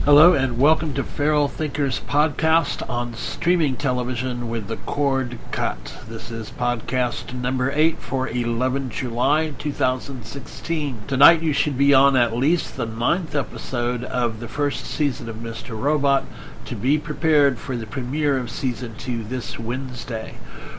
Hello and welcome to Feral Thinkers Podcast on streaming television with the cord cut. This is podcast number 8 for 11 July 2016. Tonight you should be on at least the 9th episode of the first season of Mr. Robot to be prepared for the premiere of season 2 this Wednesday.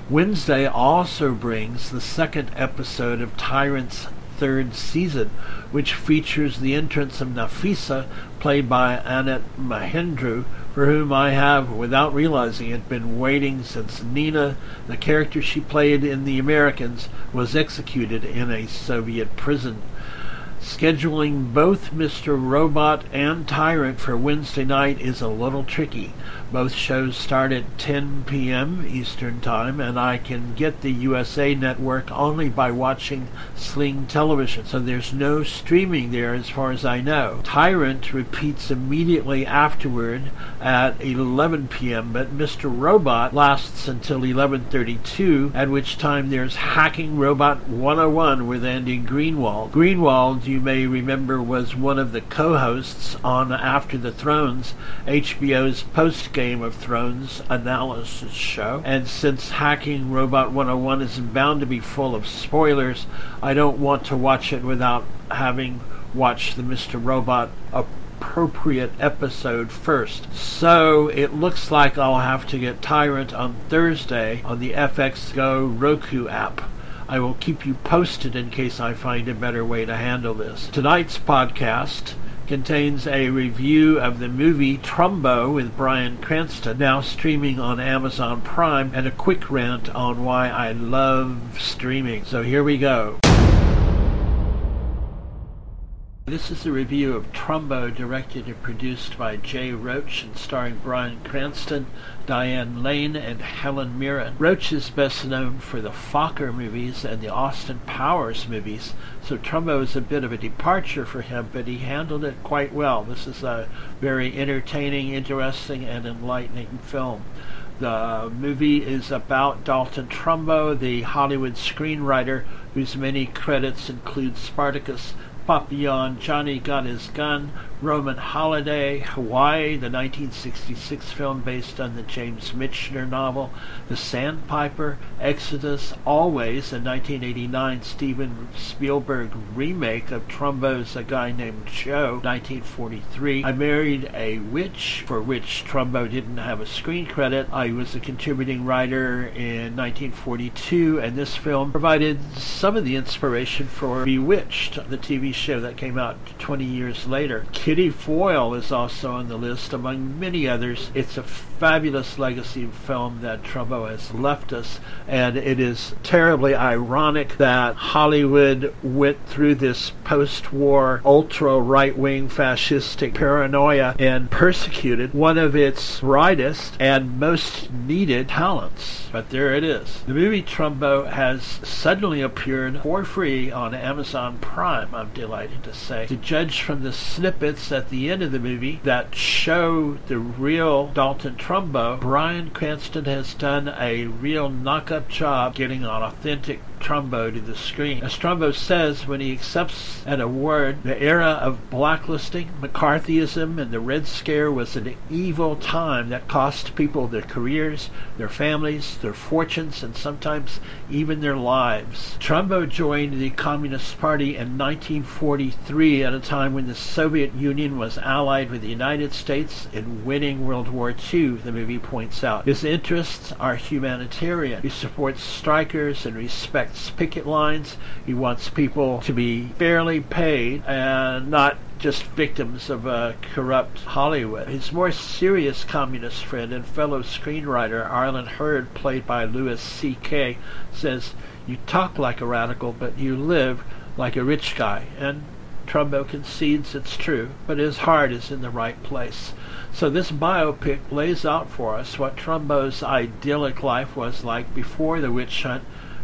Wednesday also brings the second episode of Tyrant's third season, which features the entrance of Nafisa, played by Annette Mahendru, for whom I have, without realizing it, been waiting since Nina, the character she played in The Americans, was executed in a Soviet prison. Scheduling both Mr. Robot and Tyrant for Wednesday night is a little tricky. Both shows start at 10 p.m. Eastern Time, and I can get the USA Network only by watching Sling Television, so there's no streaming there as far as I know. Tyrant repeats immediately afterward at 11 p.m., but Mr. Robot lasts until 11:32, at which time there's Hacking Robot 101 with Andy Greenwald. Greenwald, you may remember, was one of the co-hosts on After the Thrones, HBO's post-Game of Thrones analysis show, and since Hacking Robot 101 is bound to be full of spoilers, I don't want to watch it without having watched the Mr. Robot appropriate episode first. So it looks like I'll have to get Tyrant on Thursday on the FX Go Roku app. I will keep you posted in case I find a better way to handle this. Tonight's podcast contains a review of the movie Trumbo with Bryan Cranston, now streaming on Amazon Prime, and a quick rant on why I love streaming. So here we go. This is a review of Trumbo, directed and produced by Jay Roach and starring Bryan Cranston, Diane Lane, and Helen Mirren. Roach is best known for the Fokker movies and the Austin Powers movies, so Trumbo is a bit of a departure for him, but he handled it quite well. This is a very entertaining, interesting, and enlightening film. The movie is about Dalton Trumbo, the Hollywood screenwriter whose many credits include Spartacus, Papillon, Johnny Got His Gun, Roman Holiday, Hawaii, the 1966 film based on the James Michener novel, The Sandpiper, Exodus, Always, a 1989 Steven Spielberg remake of Trumbo's A Guy Named Joe, 1943, I Married a Witch, for which Trumbo didn't have a screen credit. I was a contributing writer in 1942, and this film provided some of the inspiration for Bewitched, the TV show that came out 20 years later. Kitty Foyle is also on the list, among many others. It's a fabulous legacy film that Trumbo has left us, and it is terribly ironic that Hollywood went through this post-war ultra-right-wing fascistic paranoia and persecuted one of its brightest and most needed talents. But there it is. The movie Trumbo has suddenly appeared for free on Amazon Prime, I'm delighted to say. To judge from the snippets at the end of the movie that show the real Dalton Trumbo, Bryan Cranston has done a real knock-up job getting an authentic Trumbo to the screen. As Trumbo says when he accepts an award, the era of blacklisting, McCarthyism, and the Red Scare was an evil time that cost people their careers, their families, their fortunes, and sometimes even their lives. Trumbo joined the Communist Party in 1943 at a time when the Soviet Union was allied with the United States in winning World War II, the movie points out. His interests are humanitarian. He supports strikers and respects picket lines. He wants people to be fairly paid and not just victims of a corrupt Hollywood. His more serious communist friend and fellow screenwriter Arlen Hurd, played by Louis C.K., says, "You talk like a radical, but you live like a rich guy." And Trumbo concedes it's true, but his heart is in the right place. So this biopic lays out for us what Trumbo's idyllic life was like before the witch hunt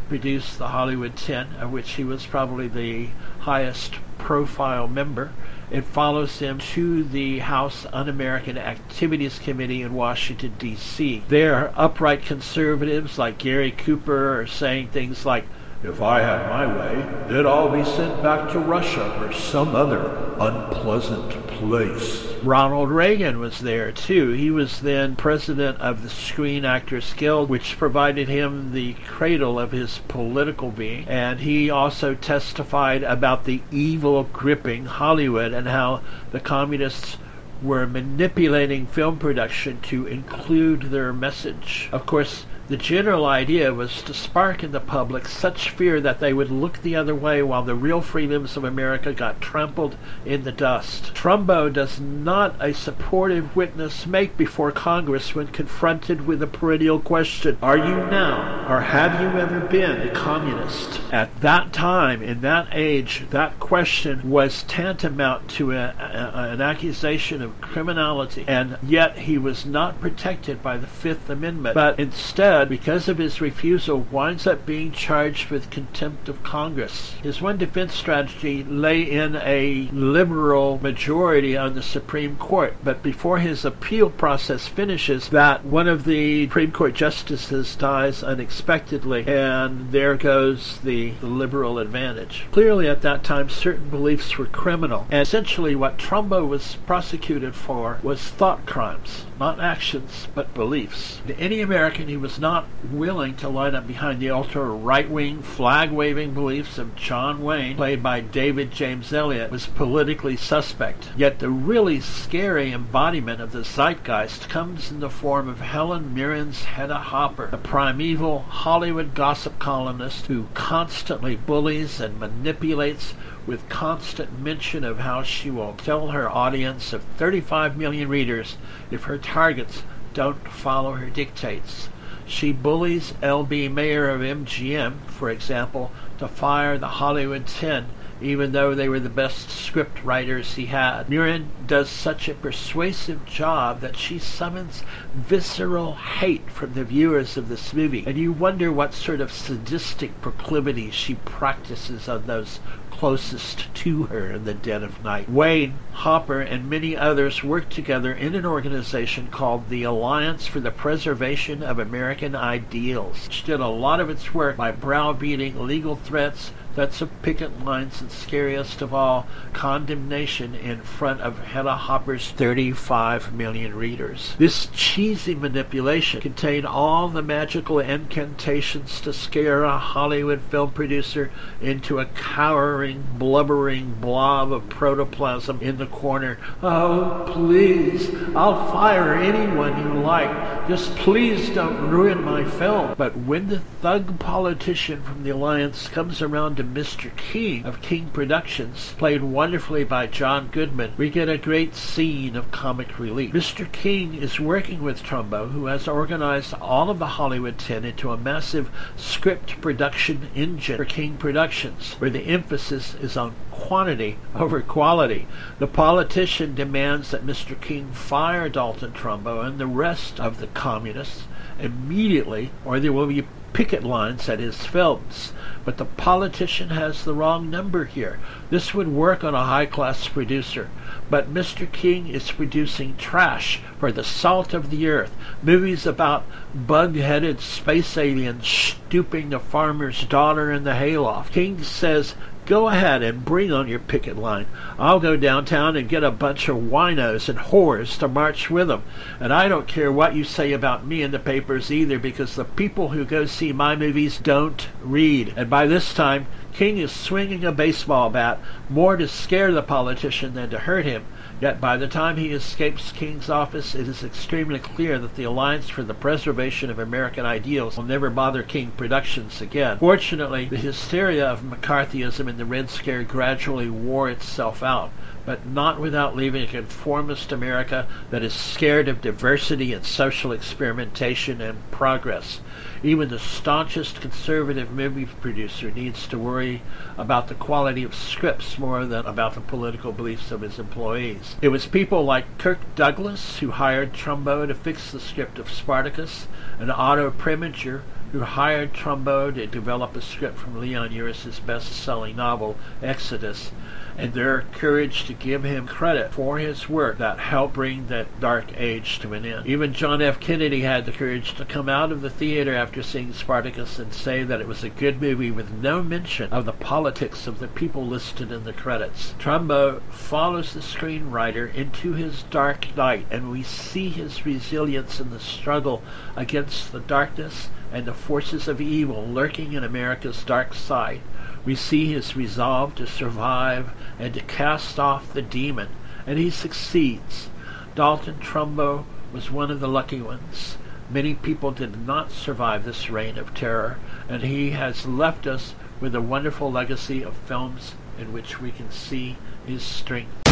produced the Hollywood 10, of which he was probably the highest profile member. It follows him to the House Un-American Activities Committee in Washington, D.C. There, upright conservatives like Gary Cooper are saying things like, "If I had my way, they'd all be sent back to Russia or some other unpleasant place." place. Ronald Reagan was there too. He was then president of the Screen Actors Guild, which provided him the cradle of his political being. And he also testified about the evil gripping Hollywood and how the communists were manipulating film production to include their message. Of course, the general idea was to spark in the public such fear that they would look the other way while the real freedoms of America got trampled in the dust. Trumbo does not a supportive witness make before Congress when confronted with a perennial question: are you now, or have you ever been, a communist? At that time, in that age, that question was tantamount to an accusation of criminality, and yet he was not protected by the Fifth Amendment, but instead, because of his refusal, winds up being charged with contempt of Congress. His one defense strategy lay in a liberal majority on the Supreme Court, but before his appeal process finishes, that one of the Supreme Court justices dies unexpectedly, and there goes the liberal advantage. Clearly at that time certain beliefs were criminal, and essentially what Trumbo was prosecuted for was thought crimes, not actions, but beliefs. To any American, he was not willing to line up behind the ultra-right-wing, flag-waving beliefs of John Wayne, played by David James Elliott, was politically suspect. Yet the really scary embodiment of the zeitgeist comes in the form of Helen Mirren's Hedda Hopper, the primeval Hollywood gossip columnist who constantly bullies and manipulates with constant mention of how she will tell her audience of 35 million readers if her targets don't follow her dictates. She bullies L.B. Mayer of MGM, for example, to fire the Hollywood 10, even though they were the best script writers he had. Mirren does such a persuasive job that she summons visceral hate from the viewers of this movie, and you wonder what sort of sadistic proclivities she practices on those closest to her in the dead of night. Wayne, Hopper, and many others worked together in an organization called the Alliance for the Preservation of American Ideals, which did a lot of its work by browbeating legal threats of picket lines, and scariest of all, condemnation in front of Hedda Hopper's 35 million readers. This cheesy manipulation contained all the magical incantations to scare a Hollywood film producer into a cowering, blubbering blob of protoplasm in the corner. Oh, please, I'll fire anyone you like. Just please don't ruin my film. But when the thug politician from the Alliance comes around to Mr. King of King Productions, played wonderfully by John Goodman, we get a great scene of comic relief. Mr. King is working with Trumbo, who has organized all of the Hollywood 10 into a massive script production engine for King Productions, where the emphasis is on quantity over quality. The politician demands that Mr. King fire Dalton Trumbo and the rest of the communists immediately, or there will be picket lines at his films. But the politician has the wrong number here. This would work on a high-class producer. But Mr. King is producing trash for the salt of the earth, movies about bug-headed space aliens stooping the farmer's daughter in the hayloft. King says, go ahead and bring on your picket line. I'll go downtown and get a bunch of winos and whores to march with them. And I don't care what you say about me in the papers either, because the people who go see my movies don't read. And by this time, King is swinging a baseball bat, more to scare the politician than to hurt him. Yet by the time he escapes King's office, it is extremely clear that the Alliance for the Preservation of American Ideals will never bother King Productions again. Fortunately, the hysteria of McCarthyism in the Red Scare gradually wore itself out, but not without leaving a conformist America that is scared of diversity and social experimentation and progress. Even the staunchest conservative movie producer needs to worry about the quality of scripts more than about the political beliefs of his employees. It was people like Kirk Douglas who hired Trumbo to fix the script of Spartacus, and Otto Preminger who hired Trumbo to develop a script from Leon Uris's best-selling novel, Exodus, and their courage to give him credit for his work that helped bring that dark age to an end. Even John F. Kennedy had the courage to come out of the theater after seeing Spartacus and say that it was a good movie with no mention of the politics of the people listed in the credits. Trumbo follows the screenwriter into his dark night, and we see his resilience in the struggle against the darkness and the forces of evil lurking in America's dark side. We see his resolve to survive and to cast off the demon, and he succeeds. Dalton Trumbo was one of the lucky ones. Many people did not survive this reign of terror, and he has left us with a wonderful legacy of films in which we can see his strength.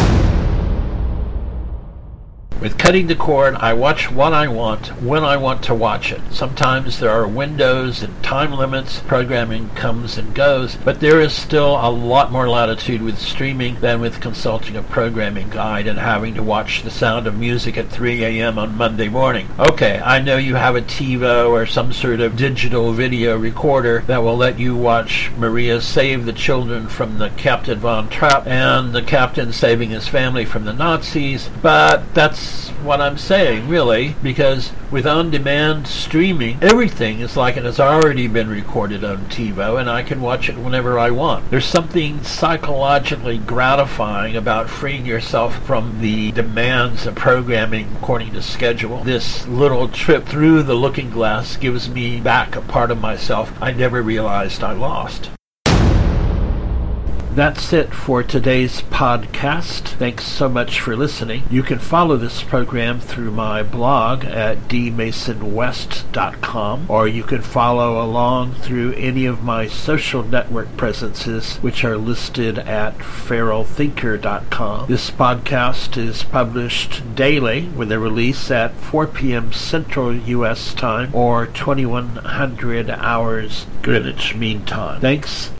With Cutting the Cord, I watch what I want, when I want to watch it. Sometimes there are windows and time limits, programming comes and goes, but there is still a lot more latitude with streaming than with consulting a programming guide and having to watch The Sound of Music at 3 a.m. on Monday morning. Okay, I know you have a TiVo or some sort of digital video recorder that will let you watch Maria save the children from the Captain Von Trapp and the captain saving his family from the Nazis, but that's what I'm saying, really, because with on-demand streaming, everything is like it has already been recorded on TiVo, and I can watch it whenever I want. There's something psychologically gratifying about freeing yourself from the demands of programming according to schedule. This little trip through the looking glass gives me back a part of myself I never realized I lost. That's it for today's podcast. Thanks so much for listening. You can follow this program through my blog at dmasonwest.com, or you can follow along through any of my social network presences, which are listed at feralthinker.com. This podcast is published daily with a release at 4 p.m. Central U.S. time or 2100 hours Greenwich Mean Time. Thanks.